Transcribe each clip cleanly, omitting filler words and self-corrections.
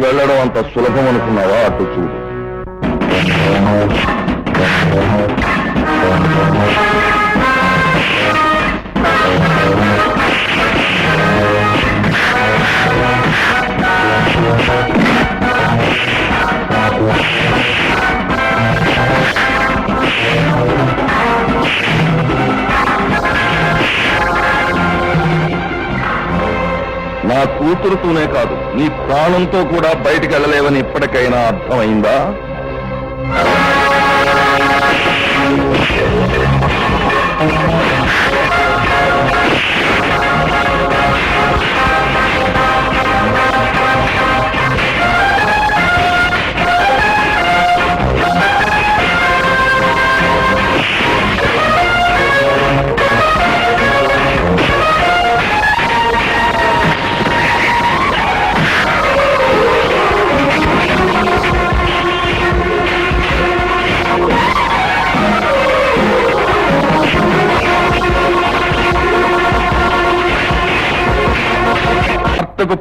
వెళ్ళడం అంత సులభం అనుకున్నావా? అటు చూడు. నా కూతురుతోనే కాదు, నీ ప్రాణంతో కూడా బయటికి వెళ్ళలేవని ఇప్పటికైనా అర్థమైందా?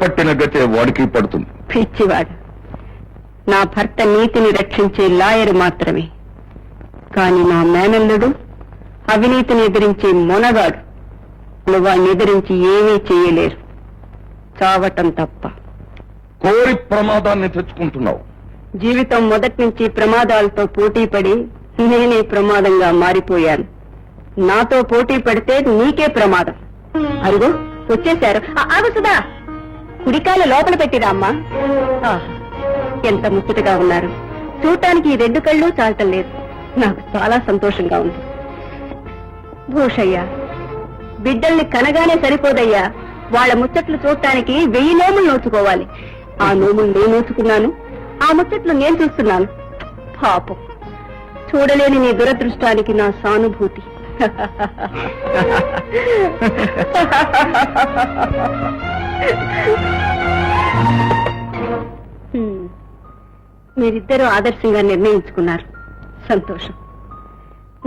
పట్టిన గతే వాడికి పడుతుంది. పిచ్చివాడు. నా భర్త నీతిని రక్షించే లాయరు మాత్రమే, కాని నా మేనల్లుడు అవినీతిని ఎదిరించే మొనగాడు. వాడిని ఎదిరించి ఏమీ చేయలేరు, చావటం తప్ప. కోరి ప్రమాదాన్ని తెచ్చుకుంటున్నావు. జీవితం మొదటి నుంచి ప్రమాదాలతో పోటీ పడి నేనే ప్రమాదంగా మారిపోయాను. నాతో పోటీ పడితే నీకే ప్రమాదం. అరుగు వచ్చేశారు. ఆగు సుధా, కుడికాయల లోపల పెట్టిరా అమ్మా. ఎంత ముచ్చటగా ఉన్నారు. చూడటానికి ఈ 2 కళ్ళు చాలటం లేదు. నాకు చాలా సంతోషంగా ఉంది. భూషయ్య, బిడ్డల్ని కనగానే సరిపోదయ్యా, వాళ్ళ ముచ్చట్లు చూడటానికి 1000 నోములు నోచుకోవాలి. ఆ నోములు నేను నోచుకున్నాను, ఆ ముచ్చట్లు నేను చూస్తున్నాను. పాపం, చూడలేని నీ దురదృష్టానికి నా సానుభూతి. మీరిద్దరూ ఆదర్శంగా నిర్ణయించుకున్నారు. సంతోషం.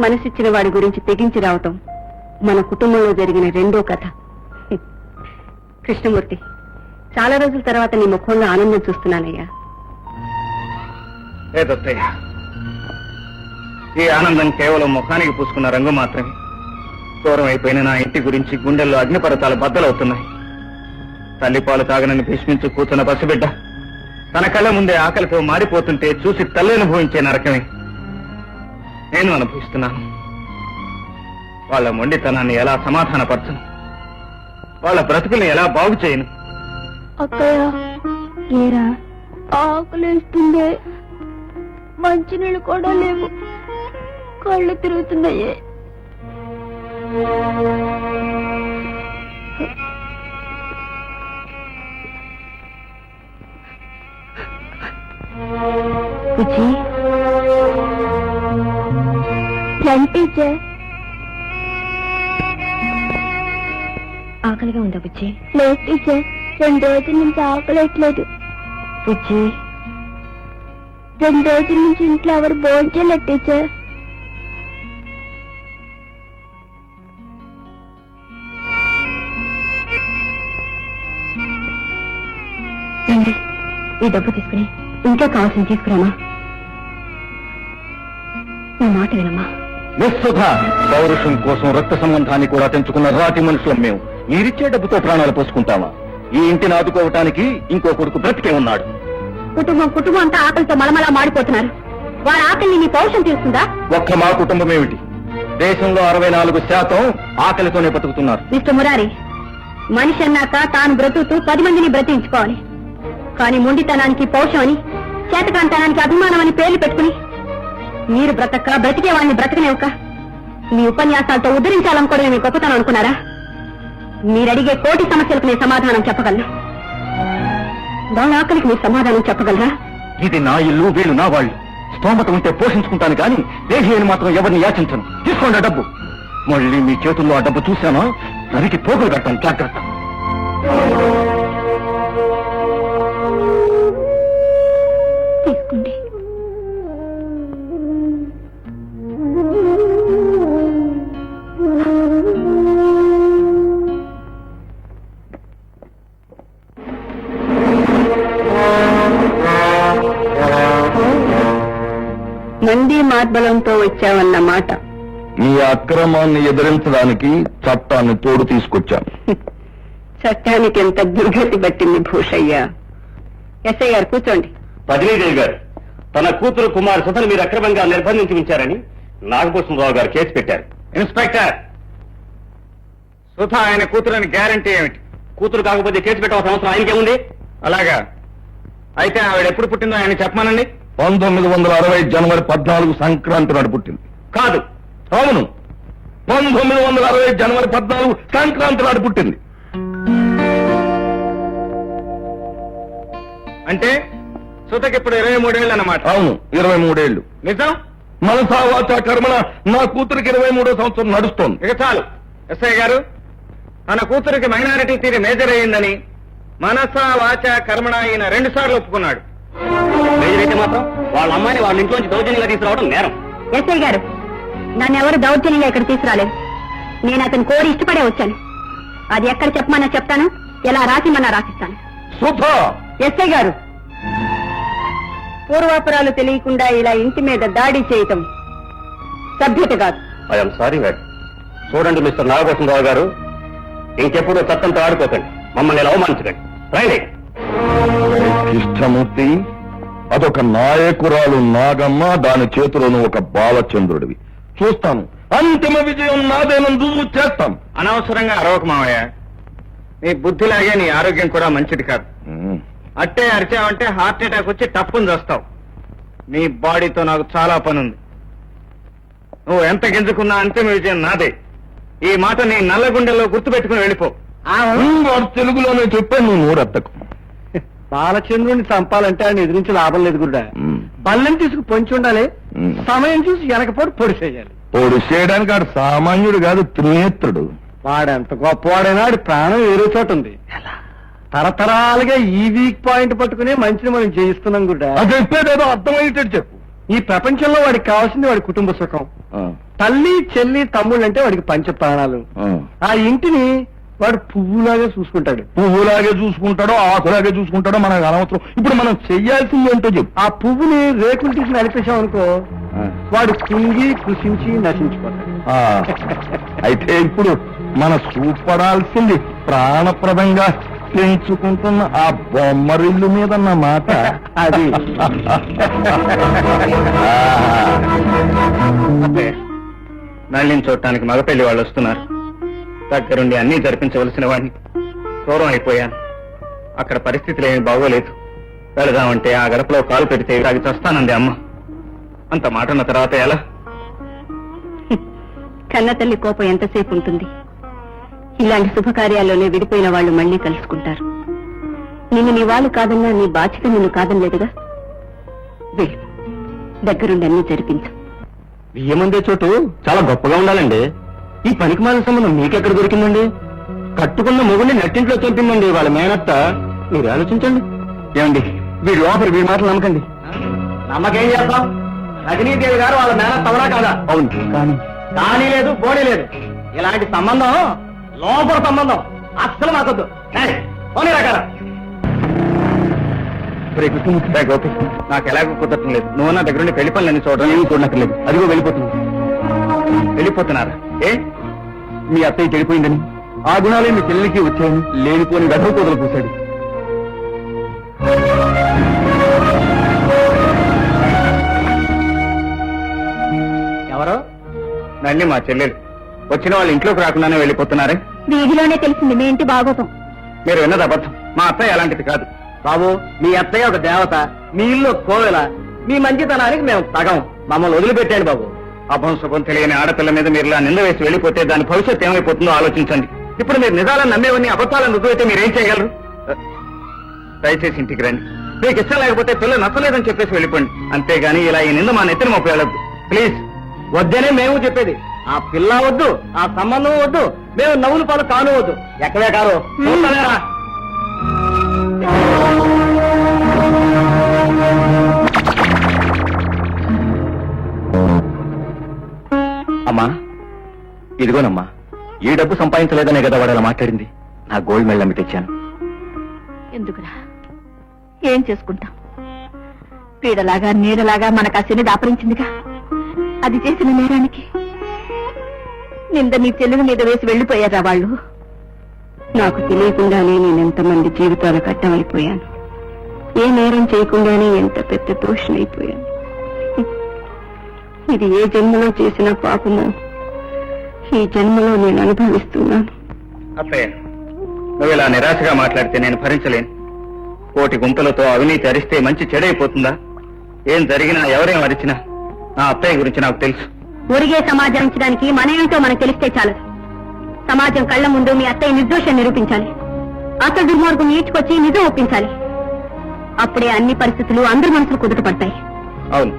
మనసిచ్చిన వాడి గురించి తెగించి రావటం మన కుటుంబంలో జరిగిన 2వ కథ. కృష్ణమూర్తి, చాలా రోజుల తర్వాత నీ ముఖంలో ఆనందం చూస్తున్నానయ్యా. ఈ ఆనందం కేవలం ముఖానికి పూసుకున్న రంగు మాత్రమే. దూరం అయిపోయిన నా ఇంటి గురించి గుండెల్లో అగ్నిపర్వతాలు బద్దలవుతున్నాయి. తల్లిపాలు తాగనని భీష్మించు కూర్చున్న పసిబిడ్డ తన కళ్ళ ముందే ఆకలితో మారిపోతుంటే చూసి తల్లి అనుభవించే నరకమే నేను అనుభవిస్తున్నాను. వాళ్ళ మొండితనాన్ని ఎలా సమాధానపరచను, వాళ్ళ బ్రతుకుల్ని ఎలా బాగు చేయను? అక్కయ్య, ఏరా ఆకలిస్తుందే, మంచినీళ్ళు కూడా లేవు, కళ్ళు తిరుగుతున్నాయే. టీచర్, ఆకలిగా ఉందా బుజ్జి? లేదు టీచర్, 2 రోజుల నుంచి ఆకలేట్లేదు. బుజ్జి, 2 రోజుల నుంచి ఇంట్లో ఎవరు భోంచేయలేదు టీచర్. రండి, ఈ డబ్బు తీసుకుని ఇంకా కావాల్సింది తీసుకురామా. నా మాట వినమ్మా. నిస్సుధ, పౌరుషం కోసం రక్త సంబంధాన్ని కూడా తెంచుకున్న రాతి మనుషులం మేము. మీరిచ్చే డబ్బుతో ప్రాణాలు పోసుకుంటామా? ఈ ఇంటిని ఆదుకోవటానికి ఇంకో కొడుకు బ్రతికే ఉన్నాడు. కుటుంబం అంతా ఆకలితో మలమలా మాడిపోతున్నారు. వారి ఆకలిని నీ పౌరుషం తీస్తుందా? ఒక్క మా కుటుంబం ఏమిటి, దేశంలో 64% ఆకలితోనే బతుకుతున్నారు. మిస్టర్ మురారి, మనిషి అన్నాక తాను బ్రతుకుతూ 10 మందిని బ్రతికించుకోవాలి. కానీ మొండితనానికి పౌరుషం అని, చేతకాంతనానికి అభిమానం అని పేర్లు పెట్టుకుని మీరు బ్రతికే వాళ్ళని బ్రతకనివ్వక మీ ఉపన్యాసాలతో ఉద్ధరించాలనుకోవడమే మీ గొప్పతనం అనుకున్నారా? మీరడిగే కోటి సమస్యలకు నేను సమాధానం చెప్పగలను. వాళ్ళ ఆకలికి మీరు సమాధానం చెప్పగలరా? ఇది నా ఇల్లు, వీళ్ళు నా వాళ్ళు. స్తోమత ఉంటే పోషించుకుంటాను కానీ దేశీయుని మాత్రం ఎవరిని యాచించను. తీసుకోండి ఆ డబ్బు. మళ్ళీ మీ చేతుల్లో ఆ డబ్బు చూశానో నరికి పోగులు కట్టాను. జాగ్రత్త. తీసుకోండి. వచ్చావన్న మాట. ఈ అక్రమాన్ని ఎదిరించడానికి చట్టాన్ని తోడు తీసుకొచ్చాను. చట్టానికి ఎంత దుర్గతి పట్టింది భూషయ్య. ఎస్ఐ గారు కూర్చోండి. పదిలీదేవి గారు, తన కూతురు కుమార్ సుధను మీరు అక్రమంగా నిర్బంధించి ఉంచారని నాగభూషణరావు గారు కేసు పెట్టారు. ఇన్స్పెక్టర్, సుధ ఆయన కూతురని గ్యారంటీ ఏమిటి? కూతురు కాకపోతే కేసు పెట్టవలసిన అవసరం ఆయనకేముంది? అలాగా, అయితే ఆవిడ ఎప్పుడు పుట్టిందో ఆయన చెప్పమానండి. 1960 జనవరి 14 సంక్రాంతి నాడు పుట్టింది. కాదు. అవును, 1960 జనవరి 14 సంక్రాంతి నాడు పుట్టింది. అంటే సుధకి ఇప్పుడు 23 ఏళ్ళు అన్నమాట. అవును, 23 ఏళ్ళు. నిజం? మనసా వాచా కర్మణ నా కూతురికి 23వ సంవత్సరం నడుస్తోంది. ఇక చాలు. ఎస్ఐ గారు, తన కూతురికి మైనారిటీ తీరి మేజర్ అయ్యిందని మనసా వాచ కర్మణ ఈయన 2 సార్లు ఒప్పుకున్నాడు. మేజర్ అయితే మాత్రం వాళ్ళ అమ్మాయిని వాళ్ళ ఇంట్లోంచి దౌర్జన్యంగా తీసుకురావడం నేరం. ఎస్ఐ గారు, నన్ను ఎవరు దౌర్జన్యంగా ఇక్కడ తీసుకురాలేదు. నేను అతను కోరి ఇష్టపడే వచ్చాను. అది ఎక్కడ చెప్పమన్నా చెప్తాను, ఎలా రాసిమన్నా రాసిస్తాను. సుధా, ఎస్ఐ గారు, పూర్వాపరాలు తెలియకుండా ఇలా ఇంటి మీద దాడి చేయటం సభ్యత కాదు. I'm sorry madam. చూడండి మిస్టర్ నాగభూషణరావు గారు, ఇంకెప్పుడు చట్టంతో ఆడుకోకండి, మమ్మల్ని ఇలా అవమానించకండి. రైట్. కృష్ణమూర్తి, అదొక నాయకురాలు నాగమ్మ, దాని చేతిలోను ఒక బాలచంద్రుడివి. చూస్తాను, అంతిమ విజయం నాదేనని రుజువు చేస్తాం. అనవసరంగా అరవక మావయ్య. నీ బుద్ధిలాగే నీ ఆరోగ్యం కూడా మంచిది కాదు. అట్టే అరిచావంటే హార్ట్ అటాక్ వచ్చి టప్పుని చేస్తావు. నీ బాడీతో నాకు చాలా పనుంది. నువ్వు ఎంత గింజుకున్నా అంతిమ విజయం నాదే. ఈ మాట నీ నల్ల గుండెల్లో గుర్తుపెట్టుకుని వెళ్ళిపో. వాడు తెలుగులోనే చెప్పే, నువ్వు నోరెత్తకు. బాలచంద్రుని చంపాలంటే ఆయన ఎదిరించి లాభం లేదు గురుడా. బల్లం తీసుకు పొంచి ఉండాలి, సమయం చూసి వెనకపోటు పొడి చేయాలి. పొడి చేయడానికి ఆడు సామాన్యుడు కాదు, త్రినేత్రుడు. వాడెంత గొప్పవాడైనా వాడి ప్రాణం వేరే చోట ఉంది. తరతరాలుగా ఈ వీక్ పాయింట్ పట్టుకునే మంచిని మనం జయిస్తున్నాం గురుడా. అది చెప్పేదేదో అర్థమయ్యేటట్టు చెప్పు. ఈ ప్రపంచంలో వాడికి కావాల్సింది వాడి కుటుంబ సుఖం. తల్లి, చెల్లి, తమ్ముళ్ళు అంటే వాడికి పంచ ప్రాణాలు. ఆ ఇంటిని వాడు పువ్వులాగే చూసుకుంటాడు. పువ్వులాగే చూసుకుంటాడో ఆకులాగే చూసుకుంటాడో మనకు అనవసరం. ఇప్పుడు మనం చెయ్యాల్సింది ఏంటో చెప్పు. ఆ పువ్వుని రేకులు తీసి నడిపేశాం అనుకో, వాడు కుంగి కృషించి నశించిపోతాడు. అయితే ఇప్పుడు మన చూపడాల్సింది ప్రాణప్రదంగా పెంచుకుంటున్న ఆ బొమ్మరిల్లు మీద మాట. అది నళ్ళని చూడటానికి మగపెళ్లి వాళ్ళు వస్తున్నారు. దగ్గరుండి అన్నీ జరిపించవలసిన వాడిని దూరం అయిపోయాను. అక్కడ పరిస్థితులు ఏమి బాగోలేదు. వెళదామంటే ఆ గడపలో కాలు పెడితే అది చస్తానంది అమ్మ. అంత మాట అన్న తర్వాత ఎలా? కన్న తల్లి కోపం ఎంతసేపు ఉంటుంది? ఇలాంటి శుభకార్యాల్లోనే విడిపోయిన వాళ్ళు మళ్లీ కలుసుకుంటారు. నిన్ను నీ వాళ్ళు కాదన్నా నీ బాధ్యత నిన్ను కాదనలేదుగా. వెళ్ళు, దగ్గరుండి అన్ని జరిపించు. బియ్యమందే చోటు చాలా గొప్పగా ఉండాలండి. ఈ పనికి మాలిన సంబంధం మీకెక్కడ దొరికిందండి? కట్టుకున్న మొగుడిని నట్టింట్లో చంపిందండి వాళ్ళ మేనత్త. మీరు ఆలోచించండి. ఏమండి, వీడి లోపలి వీడి మాటలు నమ్మకండి. నమ్మకేం చేస్తాం? రజనీదేవి గారు వాళ్ళ మేనత్త అవరా కాదా? అవును. కానీ లేదు, బోడీ లేదు. ఇలాంటి సంబంధం లోపల సంబంధం అస్సలు మాకొద్దు. పోనీ రకాల గోపి, నాకు ఎలాగో కుదరటం లేదు. నువ్వు నా దగ్గర పెళ్లి పనులన్నీ చూడడం ఏమి చూడనక్కర్లేదు. అదిగో వెళ్ళిపోతుంది. వెళ్ళిపోతున్నారా? ఏ, మీ అత్తయ్య చెడిపోయిందని, ఆ గుణాలే మీ చెల్లెలికి వచ్చాయని లేనిపోని గర్భ కూదలు పూశాడు. ఎవరో నల్లి మా చెల్లెలు. వచ్చిన వాళ్ళు ఇంట్లోకి రాకుండానే వెళ్ళిపోతున్నారే. వీధిలోనే తెలిసింది మీ ఇంటి బాగోతం. మీరు విన్నది అబద్ధం. మా అత్తయ్య అలాంటిది కాదు. బాబు, మీ అత్తయ్య ఒక దేవత, మీ ఇల్లు కోవెల. మీ మంచితనానికి మేము తగం. మమ్మల్ని వదిలిపెట్టాడు బాబు. అభంశుభం తెలియని ఆడపిల్ల మీద మీరు ఇలా నింద వేసి వెళ్ళిపోతే దాని భవిష్యత్తు ఏమైపోతుందో ఆలోచించండి. ఇప్పుడు మీరు నిజాలను నమ్మేవన్నీ అబద్ధాలను రుజువైతే మీరేం చేయగలరు? దయచేసి ఇంటికి రండి. మీకు ఇష్టం లేకపోతే పిల్ల నచ్చలేదని చెప్పేసి వెళ్ళిపోండి. అంతేగాని ఇలా ఈ నింద మా నెత్తిని మోపి వెళ్ళద్దు ప్లీజ్. వద్దనే మేము చెప్పేది. ఆ పిల్ల వద్దు, ఆ సంబంధం వద్దు, మేము నవ్వులు పాలు కాను వద్దు. ఎక్కడే కారు చూస్తానేరా. అమ్మా, ఇదిగోనమ్మా. ఈ డబ్బు సంపాదించలేదనే కదా వాడు అలా మాట్లాడింది. నా గోల్డ్ మెడల్ అమ్మి తెచ్చాను. ఎందుకురా? ఏం చేసుకుంటాం? పీడలాగా నీడలాగా మనకు ఆ శని దాపరించిందిగా. అది చేసిన నేరానికి నింద నీ చెల్లెల మీద వేసి వెళ్లిపోయారా వాళ్ళు? నాకు తెలియకుండానే నేనెంతమంది జీవితాల కట్టమైపోయాను. ఏ నేరం చేయకుండానే ఎంత పెద్ద దోషునైపోయాను. ఇది ఏ జన్మలో చేసిన పాపమో ఈ జన్మలో నేను అనుభవిస్తున్నాను. అత్తయ్య, నువ్వు ఇలా నిరాశగా మాట్లాడితే నేను భరించలేను. కోటి గుంతలతో అవినీతి అరిస్తే మంచి చెడైపోతుందా? ఏం జరిగినా ఎవరేం అరిచినా నా అత్తయ్య గురించి నాకు తెలుసు. ఒరిగే సమాజానికి మనమేంటో మనకు తెలిస్తే చాలు. సమాజం కళ్ల ముందు మీ అత్తయ్య నిర్దోషం నిరూపించాలి. అసలు దుర్మార్గం ఈడ్చుకొచ్చి నిజం ఒప్పించాలి. అప్పుడే అన్ని పరిస్థితులు అందరి మనసులు కుదుటపడతాయి. అవును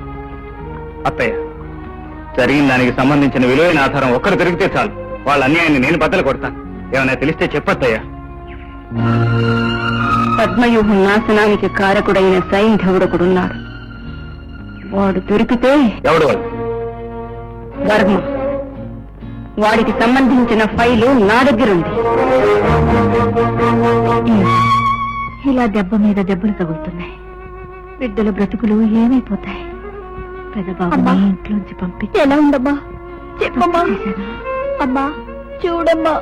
అత్తయ్య, జరిగిన దానికి సంబంధించిన విలువైన ఆధారం ఒక్కరు దొరికితే చాలు. వాళ్ళ అన్యాయాన్ని నేను బద్దలు కొడతాను. ఏమైనా తెలిస్తే చెప్పత్తయ్యా. పద్మవ్యూహం నాశనానికి కారకుడైన సైంధవుడొకడున్నాడు. వాడు దొరికితే ఎవడు వాళ్ళు? వర్మ. వాడికి సంబంధించిన ఫైలు నా దగ్గరుంది. ఇలా దెబ్బ మీద దెబ్బలు తగులుతున్నాయి. బిడ్డల బ్రతుకులు ఏమైపోతాయి? పెదబాబుని ఇంట్లోంచి పంపించి ఎలా ఉందమ్మా? చెప్పమ్మా. అమ్మా చూడమ్మా.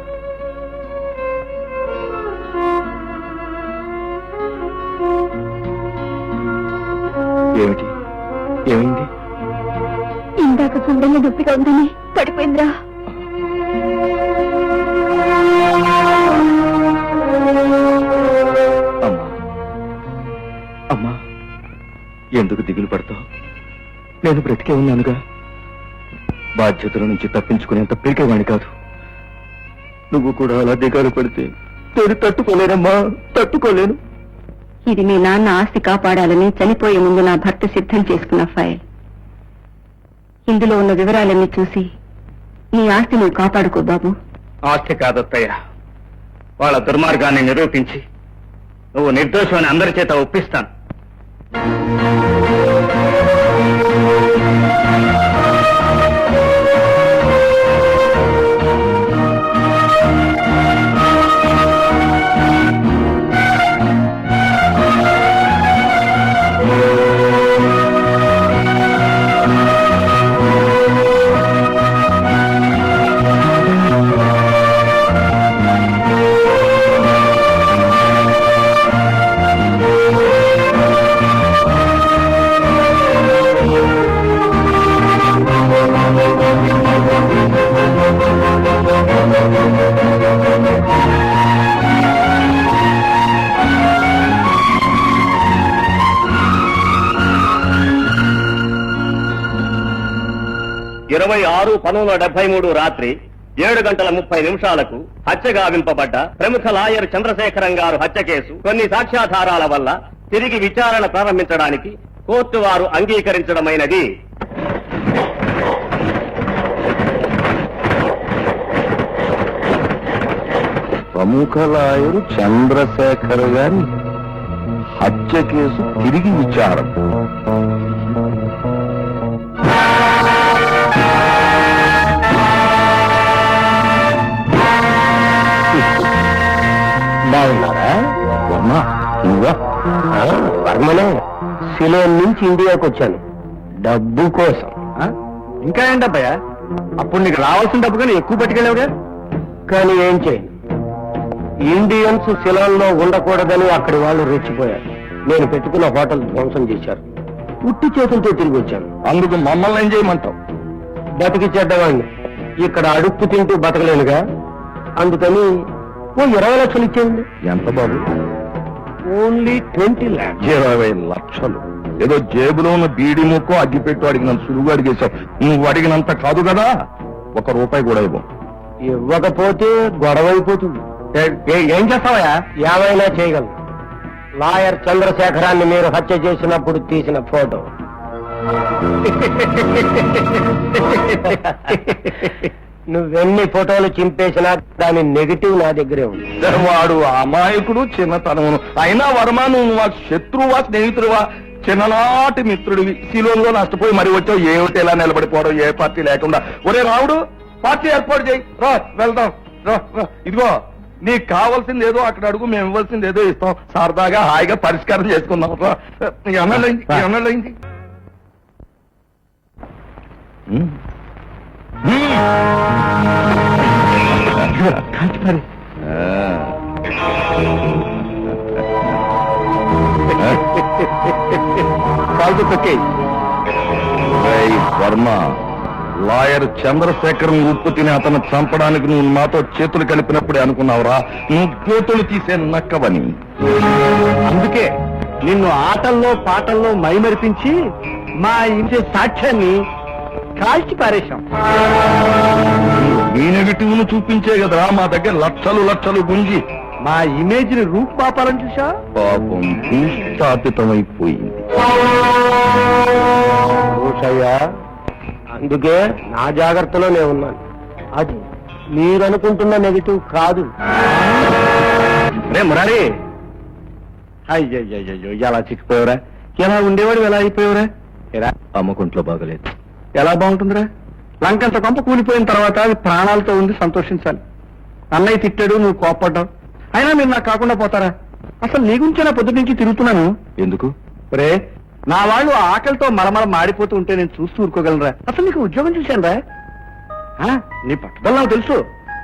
ఏమిటి? ఏమైంది? ఇందాక గుండెల్లో నొప్పిగా ఉందని పడిపోయిందిరా. అమ్మా, అమ్మా, ఎందుకు దిగులు పడతావు? నేను బ్రతికే ఉన్నానుగా. బాధ్యతల నుంచి తప్పించుకునేంత పీకేవాణ్ణి కాదు. నువ్వు కూడా అలా దిగాలు పడితే నేను తట్టుకోలేనమ్మా, తట్టుకోలేను. ఇది మీ నాన్న ఆస్తి కాపాడాలని చనిపోయే ముందు నా భర్త సిద్ధం చేసుకున్న ఫైల్. ఇందులో ఉన్న వివరాలన్నీ చూసి నీ ఆస్తి నువ్వు కాపాడుకో బాబు. ఆస్తి కాదత్తయ్య, వాళ్ళ దుర్మార్గాన్ని నిరూపించి నువ్వు నిర్దోషమని అందరి చేత ఒప్పిస్తాను. రాత్రి 7:30 హత్య గావింపబడ్డ ప్రముఖ లాయర్ చంద్రశేఖరం గారు హత్య కేసు కొన్ని సాక్ష్యాధారాల వల్ల తిరిగి విచారణ ప్రారంభించడానికి కోర్టు వారు అంగీకరించడమైనది. ప్రముఖ లాయరు చంద్రశేఖర్ గారి హత్య కేసు తిరిగి విచారం. బాగున్నారా వర్మ? నువ్వా? వర్మనే. సిలోన్ నుంచి ఇండియాకి వచ్చాను డబ్బు కోసం. ఇంకా ఏంటబ్బయ్యా, అప్పుడు నీకు రావాల్సిన డబ్బు కానీ ఎక్కువ పట్టుకెళ్ళావుగా. కానీ ఏం చేయను, ఇండియన్స్ శిలంలో ఉండకూడదని అక్కడి వాళ్ళు రెచ్చిపోయారు. నేను పెట్టుకున్న హోటల్ ధ్వంసం చేశారు. ఉట్టి చేతులతో తిరిగి వచ్చాను. అందుకు మమ్మల్ని ఏం చేయమంటావు? బతికి చెడ్డవాడిని. ఇక్కడ అడుక్కు తింటూ బతకలేనుగా. అందుకని ఓ 20 లక్షలు ఇచ్చేయండి. ఎంత బాబు? Only 20 lakhs. 20 లక్షలు. ఏదో జేబులో ఉన్న బీడి ముక్కో అగ్గిపెట్టు అడిగినంత సులువుగా అడిగేశావు. నువ్వు అడిగినంత కాదు కదా. 1 రూపాయి కూడా ఇవ్వం. ఇవ్వకపోతే గొడవ అయిపోతుంది. ఏం చేస్తావా? ఏమైనా చేయగలను. లాయర్ చంద్రశేఖరాన్ని మీరు హత్య చేసినప్పుడు తీసిన ఫోటో. నువ్వెన్ని ఫోటోలు చింపేసినా దాని నెగిటివ్ నా దగ్గరే ఉంది. వాడు అమాయకుడు, చిన్నతనమును. అయినా వర్మ, నువ్వు మా శత్రువా స్నేహితుడువా? చిన్ననాటి మిత్రుడివి. శిలోన్లో నష్టపోయి మరి వచ్చావు. ఏమిటి ఎలా నిలబడిపోవడం? ఏ పార్టీ లేకుండా. ఒరే రావుడు, పార్టీ ఏర్పాటు చేయి. రా వెళ్దాం. రా. ఇదిగో నీకు కావాల్సింది ఏదో అక్కడ అడుగు, మేము ఇవ్వాల్సింది ఏదో ఇస్తాం. సరదాగా హాయిగా పరిష్కారం చేసుకుందాం. రా. ఎన్నెళ్ళైంది? కాల్చిపారే. కాల్చి తొక్కే. వర్మ, లాయర్ చంద్రశేఖరం ఉప్పు తిని అతను చంపడానికి నువ్వు నాతో చేతులు కలిపినప్పుడే అనుకున్నావురా నువ్వు చేతులు తీసే నక్కవని. అందుకే నిన్ను ఆటల్లో పాటల్లో మైమరిపించి మా ఇంటి సాక్ష్యాన్ని కాల్చి పారేశాం. ఈ నెగిటివ్ ను చూపించే కదరా మా దగ్గర లక్షలు లక్షలు గుంజి మా ఇమేజ్ ని రూపుమాపాలని చూసా. పాపం భూస్థాపితమైపోయింది. అందుకే నా జాగ్రత్తలోనే ఉన్నాను. అది మీరనుకుంటున్న నెగిటివ్ కాదు. రే మురారి, అయ్యయ్యో ఎలా చిక్కిపోయావురా? ఎలా ఉండేవాడు ఎలా అయిపోయావురా? ఎలా అమ్మకుంట్లో బాగలేదు. ఎలా బాగుంటుందిరా? లంకంత కొంప కూలిపోయిన తర్వాత అది ప్రాణాలతో ఉంది, సంతోషించాలి. అన్నయ్య తిట్టాడు, నువ్వు కోప్పడ్డావు. అయినా మీరు నాకు కాకుండా పోతారా? అసలు నీ గురించి నా పొద్దు నుంచి తిరుగుతున్నాను. ఎందుకు రే? నా వాళ్ళు ఆకలితో మలమల మాడిపోతూ ఉంటే నేను చూస్తూ ఊరుకోగలరా? అసలు నీకు ఉద్యోగం చూశానురా. నీ పట్టుదల నాకు తెలుసు.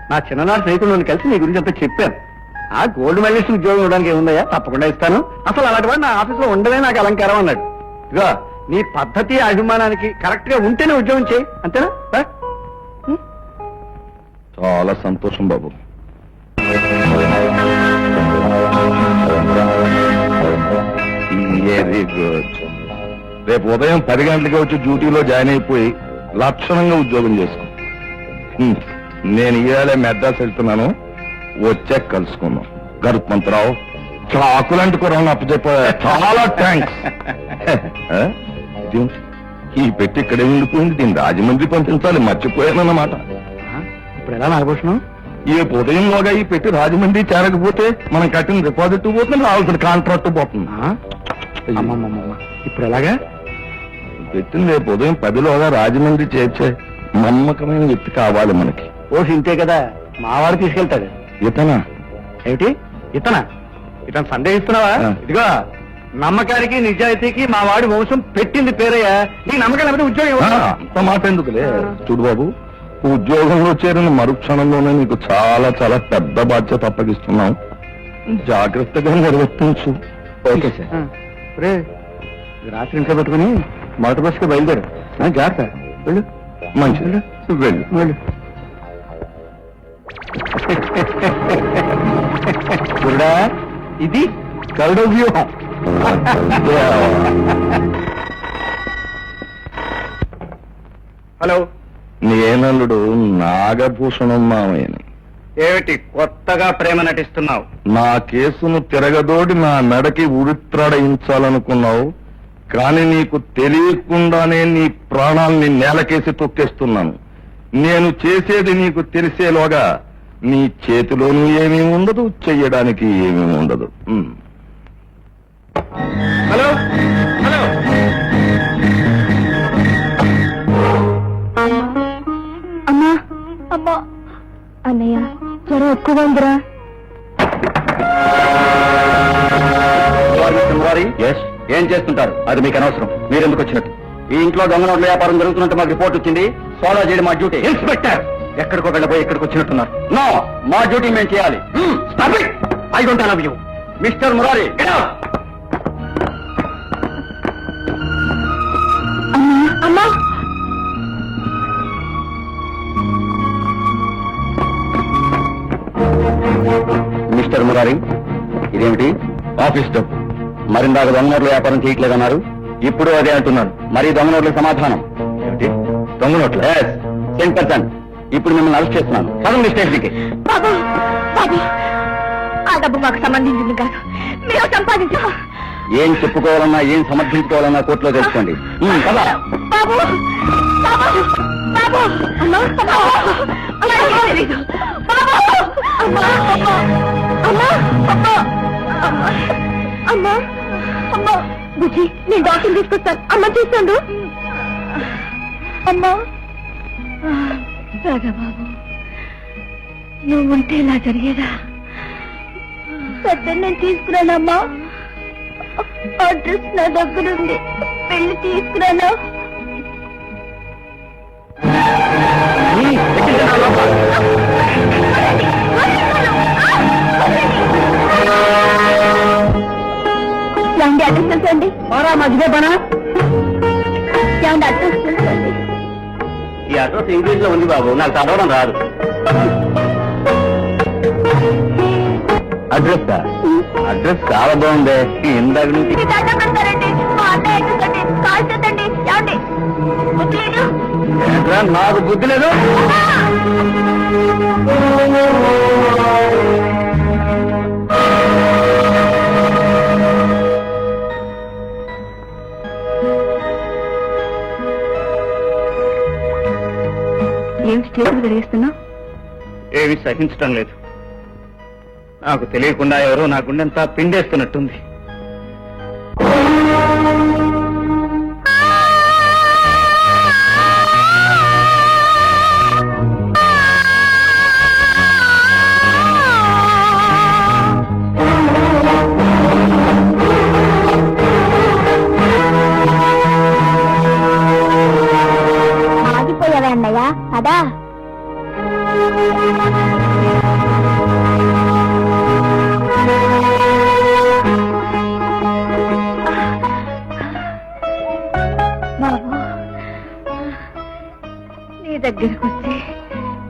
నా చిన్ననాటి స్నేహితులను కలిసి నీ గురించి అంతా చెప్పాను. ఆ గోల్డ్ మెడలిస్ట్ ఉద్యోగం ఇవ్వడానికి ఏముందయ్యా? తప్పకుండా ఇస్తాను. అసలు అలాంటి వాడు నా ఆఫీసులో ఉండవే నాకు అలంకారం అన్నాడు. ఇదిగో నీ పద్ధతి అభిమానానికి కరెక్ట్ గా ఉంటేనే ఉద్యోగం చేయి, అంతేనా? చాలా సంతోషం బాబు. Very good. రేపు ఉదయం 10 గంటలకి వచ్చి డ్యూటీలో జాయిన్ అయిపోయి లక్షణంగా ఉద్యోగం చేసుకో. నేను ఇవాళ మెడ్రాస్ వెళ్తున్నాను, వచ్చాక కలుసుకుందాం. గరుత్మంతరావు, చాకులాంటి కూరని అప్పచెప్ప. చాలా థ్యాంక్స్. ఈ పెట్టి ఇక్కడే ఉండిపోయింది, దీన్ని రాజమండ్రి పంపించాలి, మర్చిపోయానన్నమాట. ఇప్పుడు ఎలా నాగభూషణం? ఈ ఉదయంలోగా ఈ పెట్టి రాజమండ్రి చేరకపోతే మనం కట్టిన డిపాజిట్ పోతుంది, రావాల్సిన కాంట్రాక్ట్ పోతుంది. ఇప్పుడు ఎలాగా? పెట్టింది రేపు ఉదయం 10లోగా రాజమండ్రి చేర్చే నమ్మకమైన వ్యక్తి కావాలి మనకి. ఓ ఇంతే కదా, మావాడు తీసుకెళ్తాడు. ఇతనా? ఏమిటి ఇతనా? ఇతను సందేహిస్తున్నావా? ఇదిగో నమ్మకానికి నిజాయితీకి మా వాడి వంశం పెట్టింది పేరయ్యా. నీ నమ్మకం లేకపోతే ఉద్యోగం అంత మాట ఎందుకులే. చూడు బాబు, ఉద్యోగంలో చేరిన మరుక్షణంలోనే నీకు చాలా చాలా పెద్ద బాధ్యత అప్పగిస్తున్నాం. జాగ్రత్తగా నిర్వర్తించు. Okay sir. రే, రాత్రి ఇంట్లో పెట్టుకుని మొదటి బస్సుకి బయలుదేరు. జాగ్రత్త. వెళ్ళు. మంచిది, వెళ్ళు వెళ్ళు. చూడా, ఇది గరుడ వ్యూహం. హలో, నేనల్లుడు నాగభూషణం మామయ్యని. ఏమిటి కొత్తగా ప్రేమ నటిస్తున్నావు? నా కేసును తిరగదోడి నా మెడకి ఉరిత్రాడయించాలనుకున్నావు, కానీ నీకు తెలియకుండానే నీ ప్రాణాల్ని నేలకేసి తొక్కేస్తున్నాను. నేను చేసేది నీకు తెలిసేలోగా నీ చేతిలోనూ ఏమీ ఉండదు, చెయ్యడానికి ఏమీ ఉండదు. హలో హలో, అమ్మా అమ్మా, అన్నయ్య జ్వరం ఎక్కువ ఉందిరా. ఏం చేస్తుంటారు? అది మీకు అనవసరం. మీరెందుకు వచ్చినట్టు? ఈ ఇంట్లో దొంగ నోట్ల వ్యాపారం జరుగుతున్నట్టు మాకు రిపోర్ట్ వచ్చింది. సోదా చేయడం మా డ్యూటీ. ఇన్స్పెక్టర్, ఎక్కడికో వెళ్ళబోయి ఎక్కడికి వచ్చినట్టున్నారు. నో, మా డ్యూటీ మేము చేయాలి. I don't love you mister Murari. అమ్మా మిస్టర్ మురారి, ఇదేమిటి? ఆఫీస్ డబ్బు. మరిందాక దొంగ నోట్ల వ్యాపారం చేయట్లేదన్నారు, ఇప్పుడు అదే అంటున్నాను. మరి దొంగ నోట్ల సమాధానం ఏమిటి? దొంగ నోట్ల 10%. ఇప్పుడు మిమ్మల్ని అరెస్ట్ చేస్తున్నాను. సడన్ స్టేషన్కి. బాబు బాబు, ఆ డబ్బు మాకు సంబంధించింది కాదు, మీరు సంపాదించా. ఏం చెప్పుకోవాలన్నా ఏం సమర్థించుకోవాలన్నా కోర్టులో తెలుసుకోండి. కదా బాబు బాబు బాబు, అమ్మా బాబు, అమ్మా తెలీదు. బాబు, అమ్మా అమ్మా అమ్మా అమ్మా అమ్మా అమ్మా అమ్మా. బుజ్జి, నేను డాక్టర్ తీసుకొస్తాను. అమ్మ చూస్తాను. అమ్మా రాగా బాబు, నువ్వు ఉంటే ఇలా జరిగేదా? పెద్ద నేను తీసుకురానమ్మా. అడ్రస్ నా దగ్గరుంది, వెళ్ళి తీసుకురానా? ఏమండి అడ్రస్ తెలుసండి? మధ్య పనా ఏమండి అడ్రస్ తెలుసండి? ఈ అడ్రస్ ఇంగ్లీష్ లో ఉంది బాబు, నాకు చదవడం రాదు. అడ్రస్ అడ్రస్ చాలా బాగుంది. ఇందాక నుంచి మీకు దండం పెడతారండి. మా అన్నయ్య అడ్రస్ అండి. కాల్ చేద్దండి. ఏమండి బుద్ధి లేదు? ఏంట్రా, నాకు బుద్ధి లేదు. ఏమిటి చేతులు కలిగిస్తున్నావు? ఏమీ సహించటం లేదు. నాకు తెలియకుండా ఎవరో నా గుండెంతా పిండేస్తున్నట్టుంది. ఆగిపోయావా అన్నయ్య? అదా బాబు, నీ దగ్గరకు వచ్చి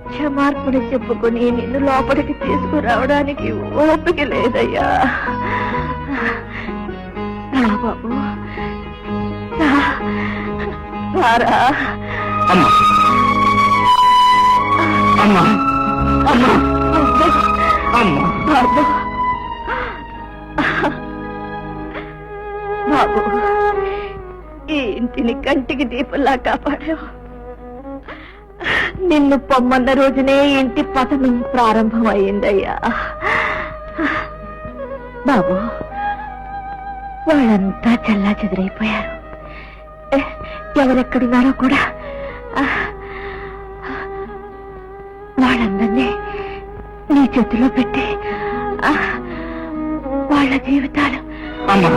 క్షమార్పణ చెప్పుకొని నిన్ను లోపలికి తీసుకురావడానికి ఓపిక లేదయ్యా. రా బాబు, రారా. అమ్మా అమ్మా అమ్మా అమ్మా బాబు, బాబు, ఈ ఇంటిని కంటికి దీపంలా కాపాడావు. నిన్ను పొమ్మన్న రోజునే ఇంటి పతనం ప్రారంభమైందయ్యా. బాబు, వాళ్ళంతా చల్లా చెదిరైపోయారు. ఎవరెక్కడున్నారో కూడా వాళ్ళందరినీ నీ చేతిలో పెట్టి వాళ్ళ జీవితాలు అమ్మా